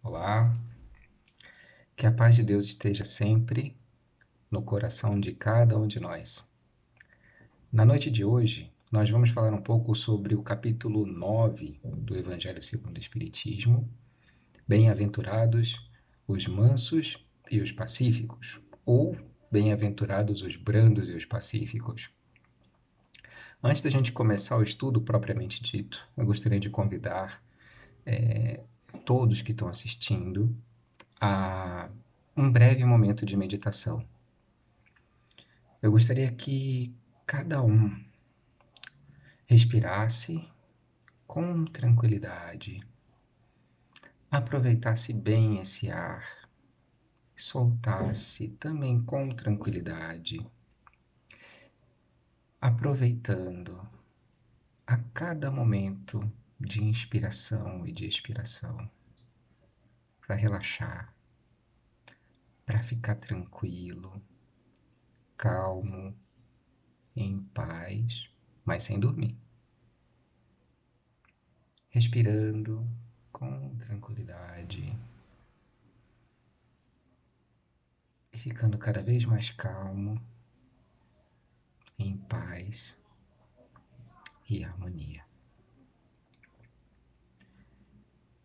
Olá, que a paz de Deus esteja sempre no coração de cada um de nós. Na noite de hoje, nós vamos falar um pouco sobre o capítulo 9 do Evangelho segundo o Espiritismo, Bem-aventurados os mansos e os pacíficos, ou Bem-aventurados os brandos e os pacíficos. Antes da gente começar o estudo propriamente dito, eu gostaria de convidar todos que estão assistindo a um breve momento de meditação. Eu gostaria que cada um respirasse com tranquilidade, aproveitasse bem esse ar, soltasse também com tranquilidade, aproveitando a cada momento de inspiração e de expiração para relaxar, para ficar tranquilo, calmo, em paz, mas sem dormir. Respirando com tranquilidade e ficando cada vez mais calmo, em paz e harmonia.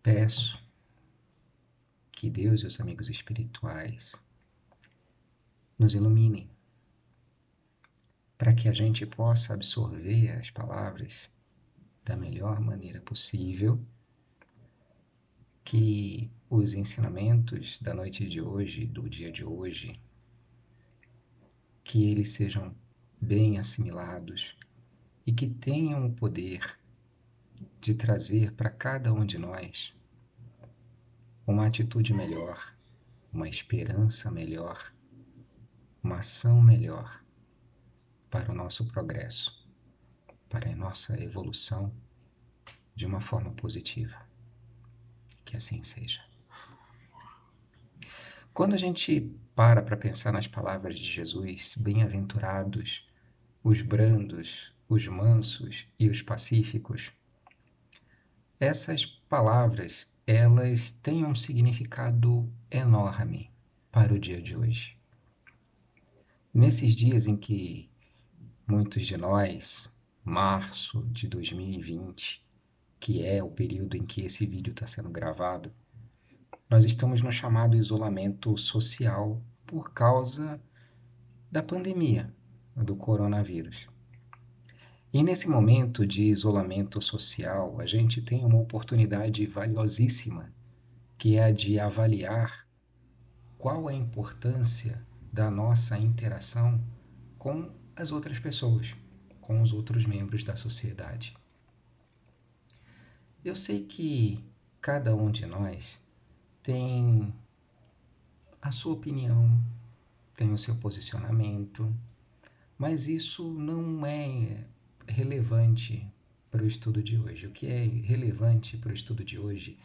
Peço que Deus e os amigos espirituais nos iluminem para que a gente possa absorver as palavras da melhor maneira possível, que os ensinamentos da noite de hoje, do dia de hoje, que eles sejam bem assimilados e que tenham o poder de trazer para cada um de nós uma atitude melhor, uma esperança melhor, uma ação melhor para o nosso progresso, para a nossa evolução de uma forma positiva. Que assim seja. Quando a gente para pensar nas palavras de Jesus, bem-aventurados os brandos, os mansos e os pacíficos, essas palavras, elas têm um significado enorme para o dia de hoje. Nesses dias em que muitos de nós, março de 2020, que é o período em que esse vídeo está sendo gravado, nós estamos no chamado isolamento social por causa da pandemia do coronavírus. E nesse momento de isolamento social, a gente tem uma oportunidade valiosíssima, que é a de avaliar qual a importância da nossa interação com as outras pessoas, com os outros membros da sociedade. Eu sei que cada um de nós tem a sua opinião, tem o seu posicionamento, mas isso não é relevante para o estudo de hoje. O que é relevante para o estudo de hoje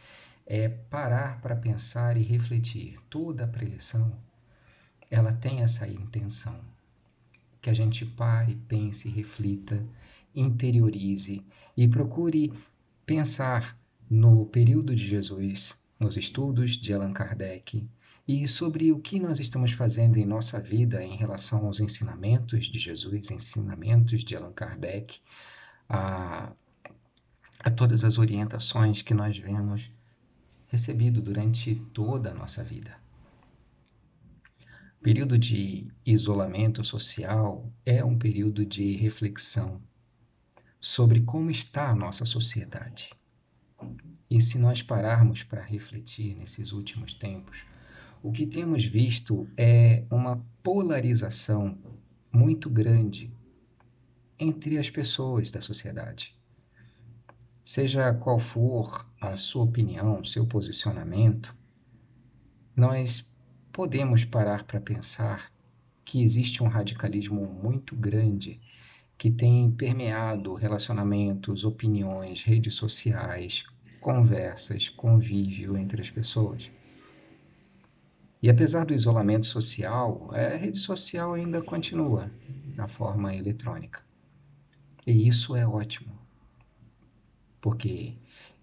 é parar para pensar e refletir. Toda a preleção, ela tem essa intenção, que a gente pare, pense, reflita, interiorize e procure pensar no período de Jesus, nos estudos de Allan Kardec e sobre o que nós estamos fazendo em nossa vida em relação aos ensinamentos de Jesus, ensinamentos de Allan Kardec, a todas as orientações que nós vemos recebido durante toda a nossa vida. O período de isolamento social é um período de reflexão sobre como está a nossa sociedade. E se nós pararmos para refletir nesses últimos tempos, o que temos visto é uma polarização muito grande entre as pessoas da sociedade. Seja qual for a sua opinião, seu posicionamento, nós podemos parar para pensar que existe um radicalismo muito grande que tem permeado relacionamentos, opiniões, redes sociais, conversas, convívio entre as pessoas. E apesar do isolamento social, a rede social ainda continua na forma eletrônica. E isso é ótimo, porque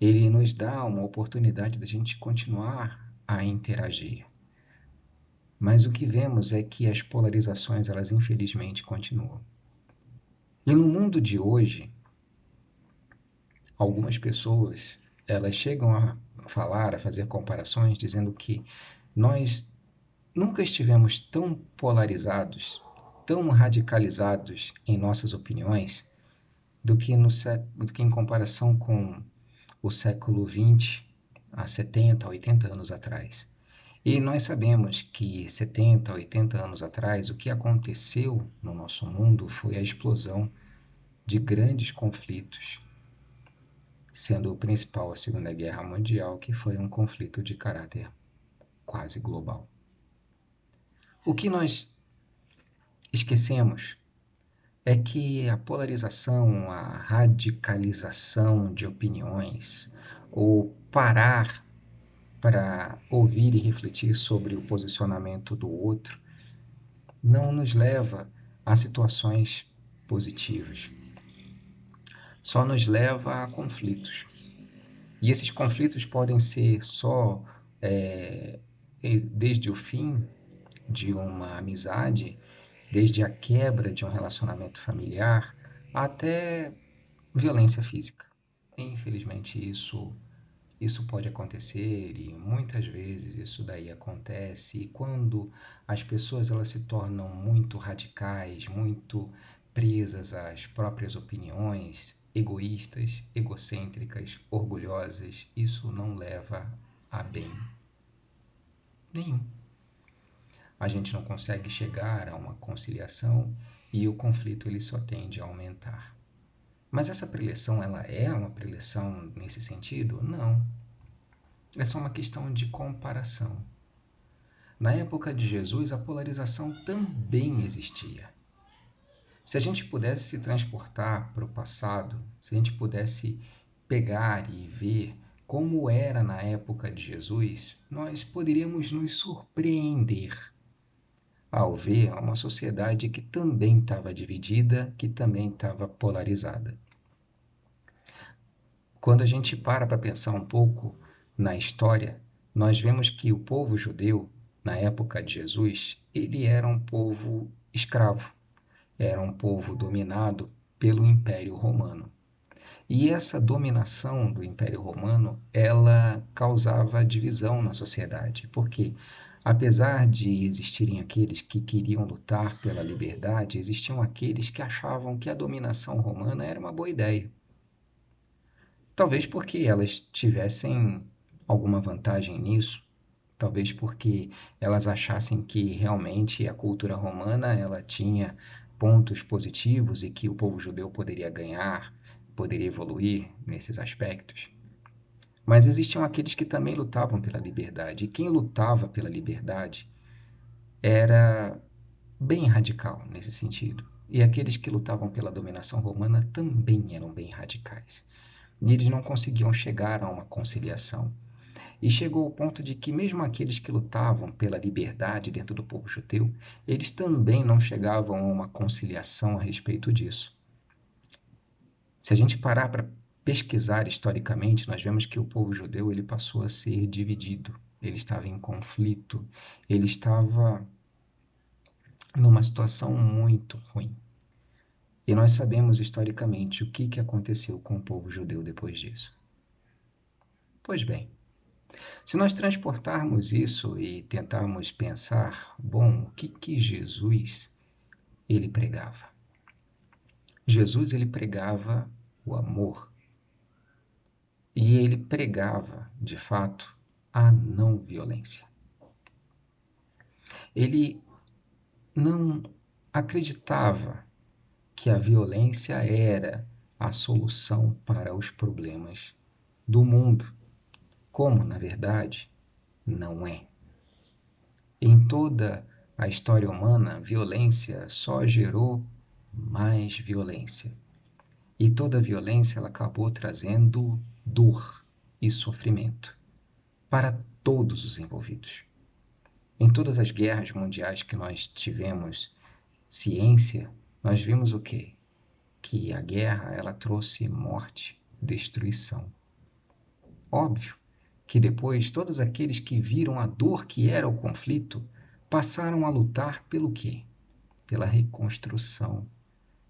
ele nos dá uma oportunidade da gente continuar a interagir. Mas o que vemos é que as polarizações, elas infelizmente continuam. E no mundo de hoje, algumas pessoas, elas chegam a falar, a fazer comparações, dizendo que nós nunca estivemos tão polarizados, tão radicalizados em nossas opiniões, do que em comparação com o século XX, há 70, 80 anos atrás. E nós sabemos que 70, 80 anos atrás, o que aconteceu no nosso mundo foi a explosão de grandes conflitos, sendo o principal a Segunda Guerra Mundial, que foi um conflito de caráter quase global. O que nós esquecemos é que a polarização, a radicalização de opiniões, ou parar para ouvir e refletir sobre o posicionamento do outro, não nos leva a situações positivas. Só nos leva a conflitos. E esses conflitos podem ser só desde o fim de uma amizade, desde a quebra de um relacionamento familiar, até violência física. Infelizmente, isso pode acontecer e muitas vezes isso daí acontece. E quando as pessoas elas se tornam muito radicais, muito presas às próprias opiniões, egoístas, egocêntricas, orgulhosas, isso não leva a bem nenhum. A gente não consegue chegar a uma conciliação e o conflito ele só tende a aumentar. Mas essa preleção, ela é uma preleção nesse sentido? Não. É só uma questão de comparação. Na época de Jesus, a polarização também existia. Se a gente pudesse se transportar para o passado, se a gente pudesse pegar e ver como era na época de Jesus, nós poderíamos nos surpreender ao ver uma sociedade que também estava dividida, que também estava polarizada. Quando a gente para pensar um pouco na história, nós vemos que o povo judeu, na época de Jesus, ele era um povo escravo, era um povo dominado pelo Império Romano. E essa dominação do Império Romano, ela causava divisão na sociedade, porque apesar de existirem aqueles que queriam lutar pela liberdade, existiam aqueles que achavam que a dominação romana era uma boa ideia. Talvez porque elas tivessem alguma vantagem nisso, talvez porque elas achassem que realmente a cultura romana ela tinha pontos positivos e que o povo judeu poderia ganhar, poderia evoluir nesses aspectos. Mas existiam aqueles que também lutavam pela liberdade, e quem lutava pela liberdade era bem radical nesse sentido. E aqueles que lutavam pela dominação romana também eram bem radicais. E eles não conseguiam chegar a uma conciliação. E chegou ao ponto de que mesmo aqueles que lutavam pela liberdade dentro do povo judeu, eles também não chegavam a uma conciliação a respeito disso. Se a gente parar para pesquisar historicamente, nós vemos que o povo judeu ele passou a ser dividido, ele estava em conflito, ele estava numa situação muito ruim. E nós sabemos historicamente o que aconteceu com o povo judeu depois disso. Pois bem, se nós transportarmos isso e tentarmos pensar, bom, o que Jesus ele pregava? Jesus ele pregava o amor. E ele pregava, de fato, a não violência. Ele não acreditava que a violência era a solução para os problemas do mundo, como, na verdade, não é. Em toda a história humana, violência só gerou mais violência. E toda violência ela acabou trazendo dor e sofrimento para todos os envolvidos. Em todas as guerras mundiais que nós tivemos ciência, nós vimos o quê? Que a guerra ela trouxe morte, destruição. óbvio que depois todos aqueles que viram a dor que era o conflito passaram a lutar pelo quê? Pela reconstrução,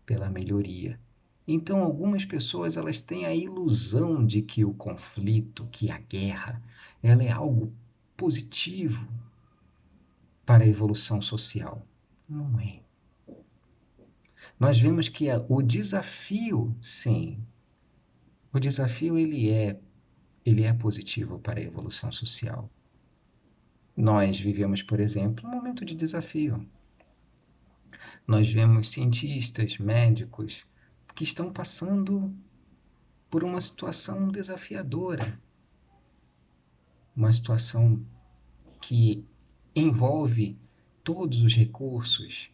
pela melhoria. Então, algumas pessoas elas têm a ilusão de que o conflito, que a guerra, ela é algo positivo para a evolução social. Não é. Nós vemos que o desafio, sim, o desafio ele é positivo para a evolução social. Nós vivemos, por exemplo, um momento de desafio. Nós vemos cientistas, médicos que estão passando por uma situação desafiadora, uma situação que envolve todos os recursos,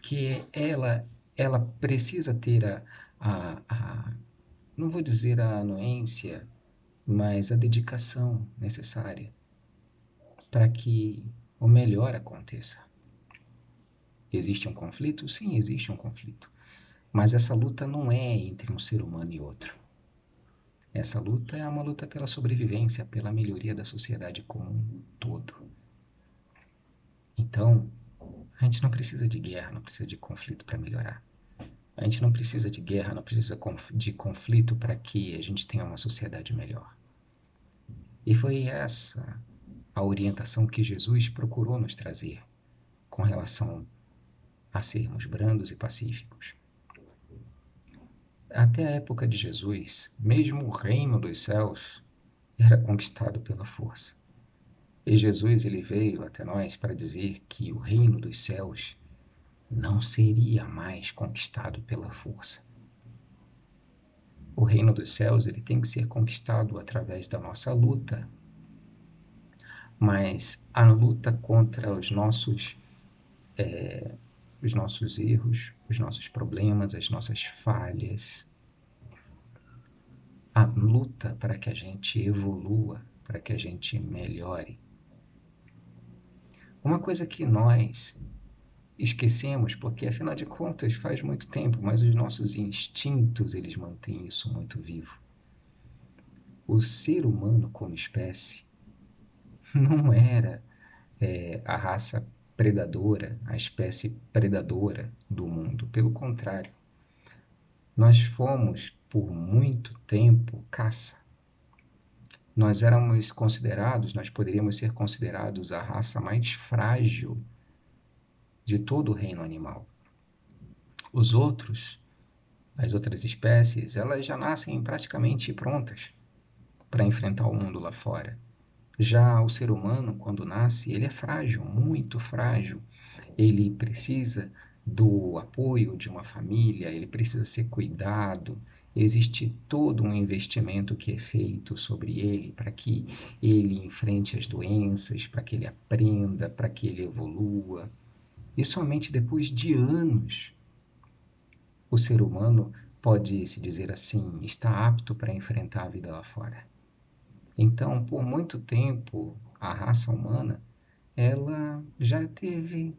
que ela precisa ter não vou dizer a anuência, mas a dedicação necessária para que o melhor aconteça. Existe um conflito? Sim, existe um conflito. Mas essa luta não é entre um ser humano e outro. Essa luta é uma luta pela sobrevivência, pela melhoria da sociedade como um todo. Então, a gente não precisa de guerra, não precisa de conflito para melhorar. A gente não precisa de guerra, não precisa de conflito para que a gente tenha uma sociedade melhor. E foi essa a orientação que Jesus procurou nos trazer com relação a sermos brandos e pacíficos. Até a época de Jesus, mesmo o reino dos céus era conquistado pela força. E Jesus ele veio até nós para dizer que o reino dos céus não seria mais conquistado pela força. O reino dos céus ele tem que ser conquistado através da nossa luta, mas a luta contra os nossos erros, os nossos problemas, as nossas falhas, a luta para que a gente evolua, para que a gente melhore. Uma coisa que nós esquecemos, porque afinal de contas faz muito tempo, mas os nossos instintos eles mantêm isso muito vivo. O ser humano como espécie não era a raça predadora, a espécie predadora do mundo. Pelo contrário, nós fomos por muito tempo caça. Nós éramos considerados, nós poderíamos ser considerados a raça mais frágil de todo o reino animal. As outras espécies, elas já nascem praticamente prontas para enfrentar o mundo lá fora. Já o ser humano, quando nasce, ele é frágil, muito frágil. Ele precisa do apoio de uma família, ele precisa ser cuidado. Existe todo um investimento que é feito sobre ele para que ele enfrente as doenças, para que ele aprenda, para que ele evolua. E somente depois de anos o ser humano pode se dizer assim, está apto para enfrentar a vida lá fora. Então, por muito tempo, a raça humana, ela já esteve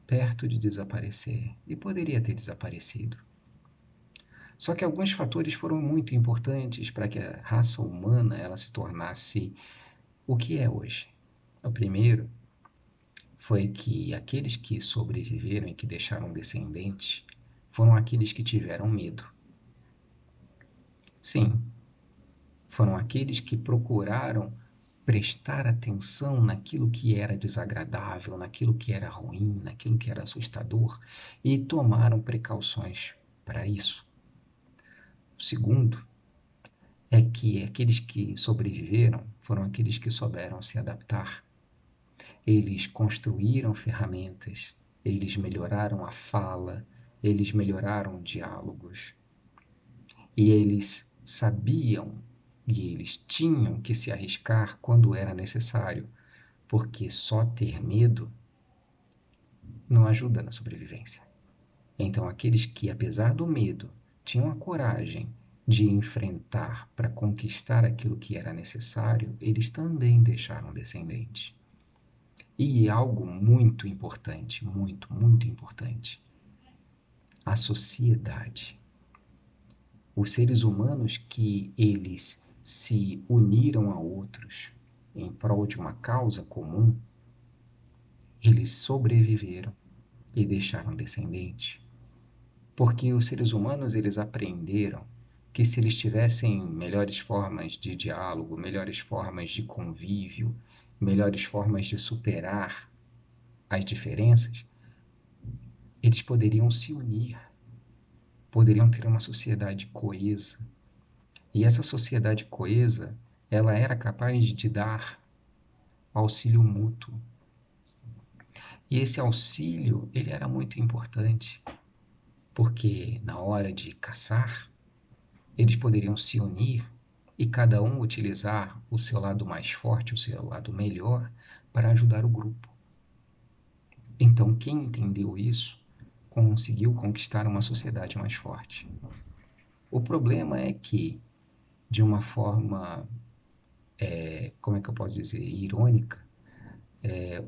perto de desaparecer e poderia ter desaparecido. Só que alguns fatores foram muito importantes para que a raça humana ela se tornasse o que é hoje. O primeiro foi que aqueles que sobreviveram e que deixaram descendentes foram aqueles que tiveram medo. Sim, foram aqueles que procuraram prestar atenção naquilo que era desagradável, naquilo que era ruim, naquilo que era assustador e tomaram precauções para isso. O segundo é que aqueles que sobreviveram foram aqueles que souberam se adaptar. Eles construíram ferramentas, eles melhoraram a fala, eles melhoraram diálogos e eles sabiam e eles tinham que se arriscar quando era necessário, porque só ter medo não ajuda na sobrevivência. Então, aqueles que, apesar do medo, tinham a coragem de enfrentar para conquistar aquilo que era necessário, eles também deixaram descendentes. E algo muito importante, muito, muito importante, a sociedade. Os seres humanos que eles se uniram a outros em prol de uma causa comum, eles sobreviveram e deixaram descendentes. Porque os seres humanos, eles aprenderam que se eles tivessem melhores formas de diálogo, melhores formas de convívio, melhores formas de superar as diferenças, eles poderiam se unir, poderiam ter uma sociedade coesa. E essa sociedade coesa, ela era capaz de dar auxílio mútuo. E esse auxílio, ele era muito importante, porque na hora de caçar, eles poderiam se unir e cada um utilizar o seu lado mais forte, o seu lado melhor, para ajudar o grupo. Então, quem entendeu isso, conseguiu conquistar uma sociedade mais forte. O problema é que, de uma forma, como é que eu posso dizer, irônica,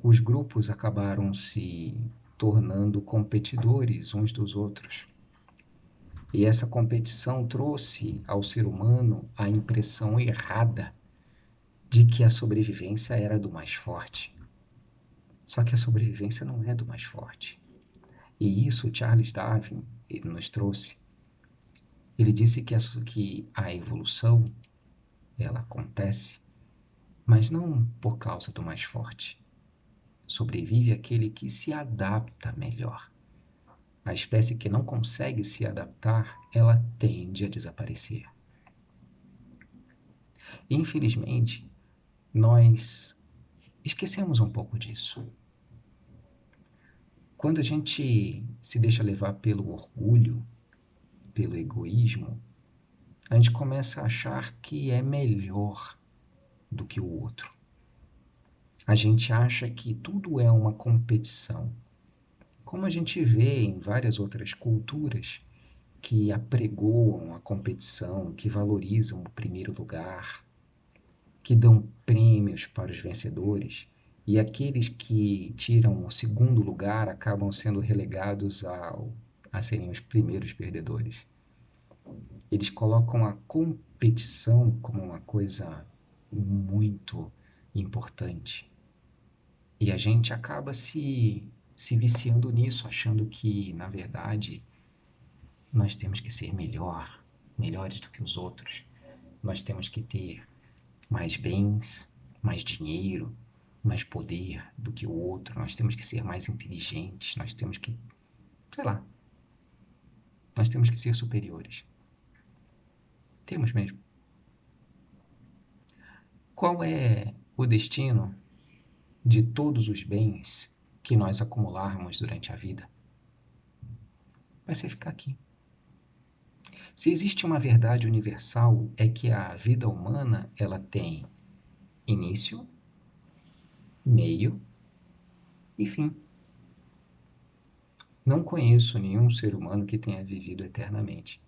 os grupos acabaram se tornando competidores uns dos outros. E essa competição trouxe ao ser humano a impressão errada de que a sobrevivência era do mais forte. Só que a sobrevivência não é do mais forte. E isso Charles Darwin ele nos trouxe. Ele disse que a evolução ela acontece, mas não por causa do mais forte. Sobrevive aquele que se adapta melhor. A espécie que não consegue se adaptar, ela tende a desaparecer. Infelizmente, nós esquecemos um pouco disso. Quando a gente se deixa levar pelo orgulho, pelo egoísmo, a gente começa a achar que é melhor do que o outro. A gente acha que tudo é uma competição, como a gente vê em várias outras culturas que apregoam a competição, que valorizam o primeiro lugar, que dão prêmios para os vencedores, e aqueles que tiram o segundo lugar acabam sendo relegados a serem os primeiros perdedores. Eles colocam a competição como uma coisa muito importante. E a gente acaba se viciando nisso, achando que, na verdade, nós temos que ser melhores do que os outros. Nós temos que ter mais bens, mais dinheiro, mais poder do que o outro. Nós temos que ser mais inteligentes, nós temos que, sei lá, nós temos que ser superiores. Temos mesmo. Qual é o destino de todos os bens que nós acumularmos durante a vida? Vai ser ficar aqui. Se existe uma verdade universal, é que a vida humana ela tem início, meio e fim. Não conheço nenhum ser humano que tenha vivido eternamente.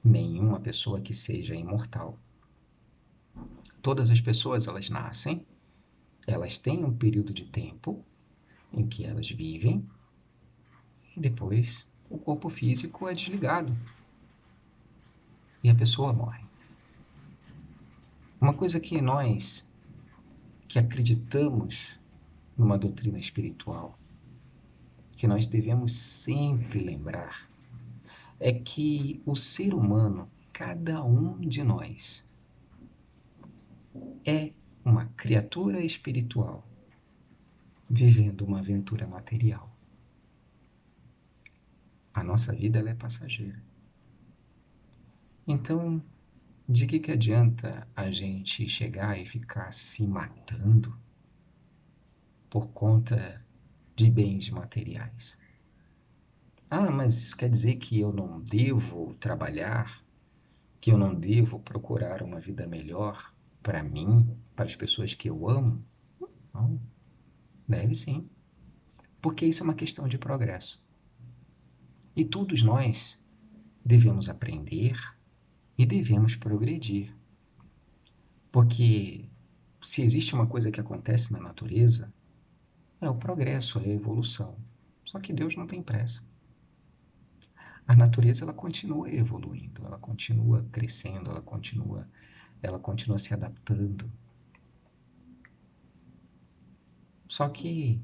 Nenhuma pessoa que seja imortal. Todas as pessoas, elas nascem, elas têm um período de tempo em que elas vivem e depois o corpo físico é desligado e a pessoa morre. Uma coisa que nós que acreditamos numa doutrina espiritual, que nós devemos sempre lembrar, é que o ser humano, cada um de nós, é uma criatura espiritual vivendo uma aventura material. A nossa vida ela é passageira. Então, de que adianta a gente chegar e ficar se matando por conta de bens materiais? Ah, mas quer dizer que eu não devo trabalhar, que eu não devo procurar uma vida melhor para mim, para as pessoas que eu amo? Não, deve sim, porque isso é uma questão de progresso. E todos nós devemos aprender e devemos progredir. Porque se existe uma coisa que acontece na natureza, é o progresso, é a evolução. Só que Deus não tem pressa. A natureza ela continua evoluindo, ela continua crescendo, ela continua ela continua se adaptando. Só que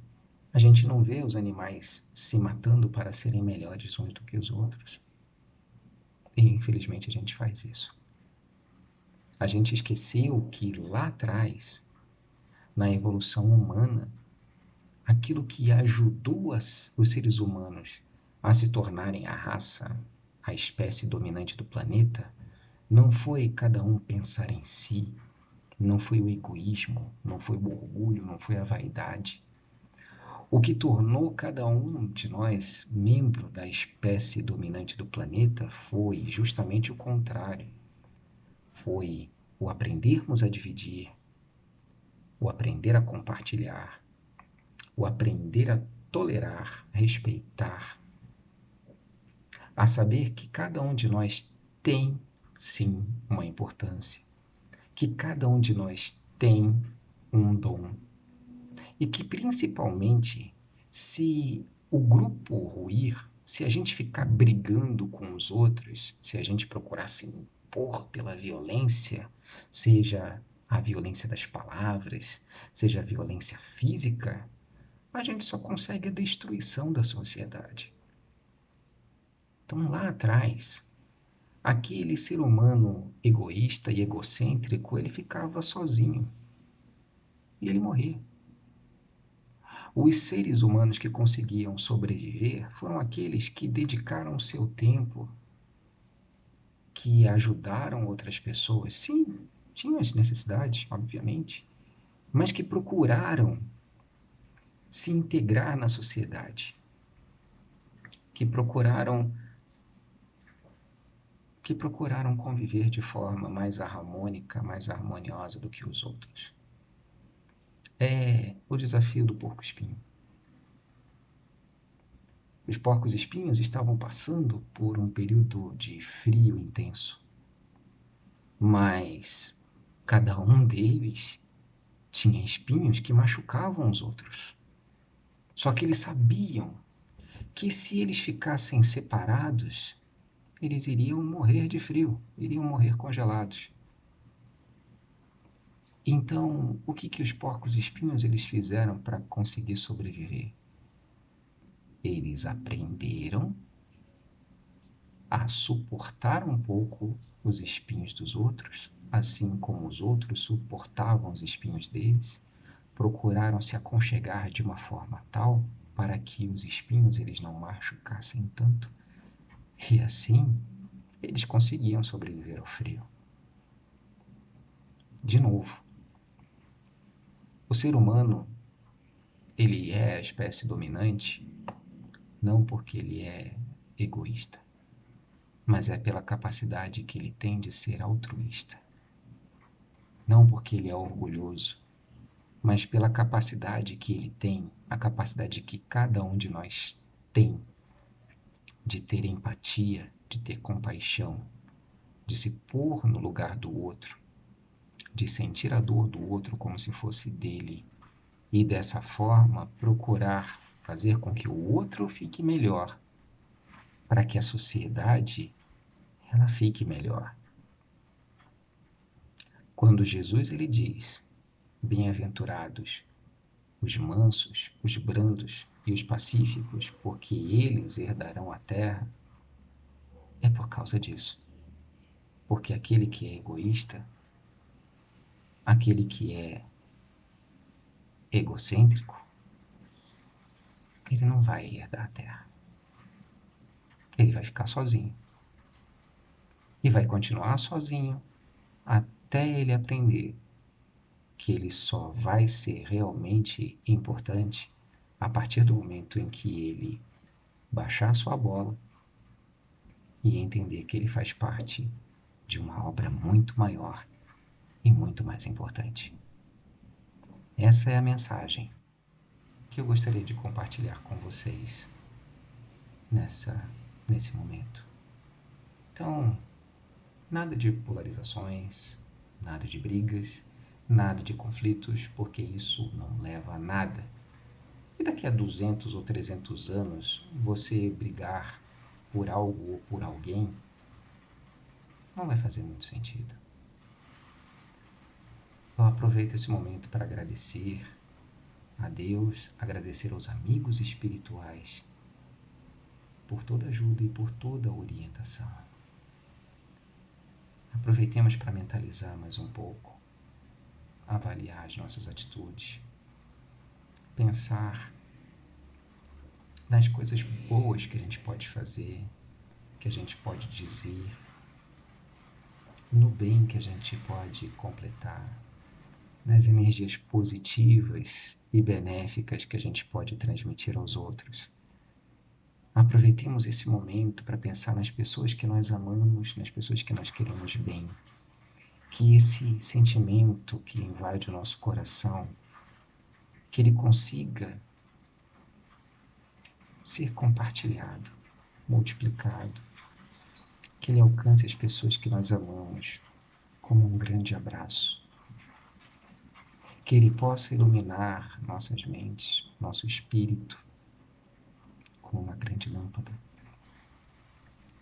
a gente não vê os animais se matando para serem melhores uns do que os outros. E infelizmente a gente faz isso. A gente esqueceu que lá atrás, na evolução humana, aquilo que ajudou os seres humanos a se tornarem a raça, a espécie dominante do planeta, não foi cada um pensar em si, não foi o egoísmo, não foi o orgulho, não foi a vaidade. O que tornou cada um de nós membro da espécie dominante do planeta foi justamente o contrário. Foi o aprendermos a dividir, o aprender a compartilhar, o aprender a tolerar, respeitar, a saber que cada um de nós tem, sim, uma importância, que cada um de nós tem um dom e que, principalmente, se o grupo ruir, se a gente ficar brigando com os outros, se a gente procurar se impor pela violência, seja a violência das palavras, seja a violência física, a gente só consegue a destruição da sociedade. Então, lá atrás, aquele ser humano egoísta e egocêntrico, ele ficava sozinho e ele morria. Os seres humanos que conseguiam sobreviver foram aqueles que dedicaram seu tempo, que ajudaram outras pessoas. Sim, tinham as necessidades, obviamente, mas que procuraram se integrar na sociedade, que procuraram conviver de forma mais harmônica, mais harmoniosa do que os outros. É o desafio do porco-espinho. Os porcos-espinhos estavam passando por um período de frio intenso, mas cada um deles tinha espinhos que machucavam os outros. Só que eles sabiam que se eles ficassem separados, eles iriam morrer de frio, iriam morrer congelados. Então, o que os porcos-espinhos eles fizeram para conseguir sobreviver? Eles aprenderam a suportar um pouco os espinhos dos outros, assim como os outros suportavam os espinhos deles, procuraram se aconchegar de uma forma tal para que os espinhos eles não machucassem tanto, e assim eles conseguiam sobreviver ao frio. De novo, o ser humano ele é a espécie dominante não porque ele é egoísta, mas é pela capacidade que ele tem de ser altruísta. Não porque ele é orgulhoso, mas pela capacidade que ele tem, a capacidade que cada um de nós tem de ter empatia, de ter compaixão, de se pôr no lugar do outro, de sentir a dor do outro como se fosse dele e dessa forma procurar fazer com que o outro fique melhor, para que a sociedade ela fique melhor. Quando Jesus ele diz: bem-aventurados os mansos, os brandos e os pacíficos, porque eles herdarão a terra, é por causa disso. Porque aquele que é egoísta, aquele que é egocêntrico, ele não vai herdar a terra. Ele vai ficar sozinho. E vai continuar sozinho até ele aprender que ele só vai ser realmente importante a partir do momento em que ele baixar sua bola e entender que ele faz parte de uma obra muito maior e muito mais importante. Essa é a mensagem que eu gostaria de compartilhar com vocês nesse momento. Então, nada de polarizações, nada de brigas, nada de conflitos, porque isso não leva a nada. E daqui a 200 ou 300 anos, você brigar por algo ou por alguém não vai fazer muito sentido. aproveito esse momento para agradecer a Deus, agradecer aos amigos espirituais por toda ajuda e por toda orientação. Aproveitemos para mentalizar mais um pouco, avaliar as nossas atitudes, pensar nas coisas boas que a gente pode fazer, que a gente pode dizer, no bem que a gente pode completar, nas energias positivas e benéficas que a gente pode transmitir aos outros. Aproveitemos esse momento para pensar nas pessoas que nós amamos, nas pessoas que nós queremos bem. Que esse sentimento que invade o nosso coração, que ele consiga ser compartilhado, multiplicado, que ele alcance as pessoas que nós amamos como um grande abraço, que ele possa iluminar nossas mentes, nosso espírito, como uma grande lâmpada,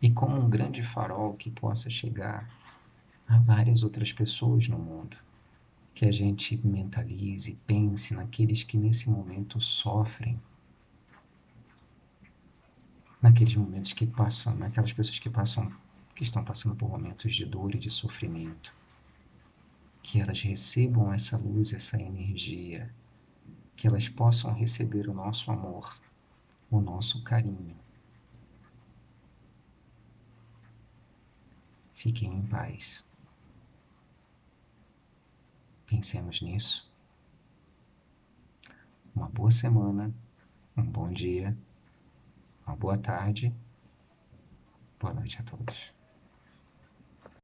e como um grande farol que possa chegar a várias outras pessoas no mundo, que a gente mentalize, pense naqueles que nesse momento sofrem, naqueles momentos que passam, naquelas pessoas que estão passando por momentos de dor e de sofrimento, que elas recebam essa luz, essa energia, que elas possam receber o nosso amor, o nosso carinho. Fiquem em paz. Pensemos nisso. Uma boa semana, um bom dia, uma boa tarde, boa noite a todos.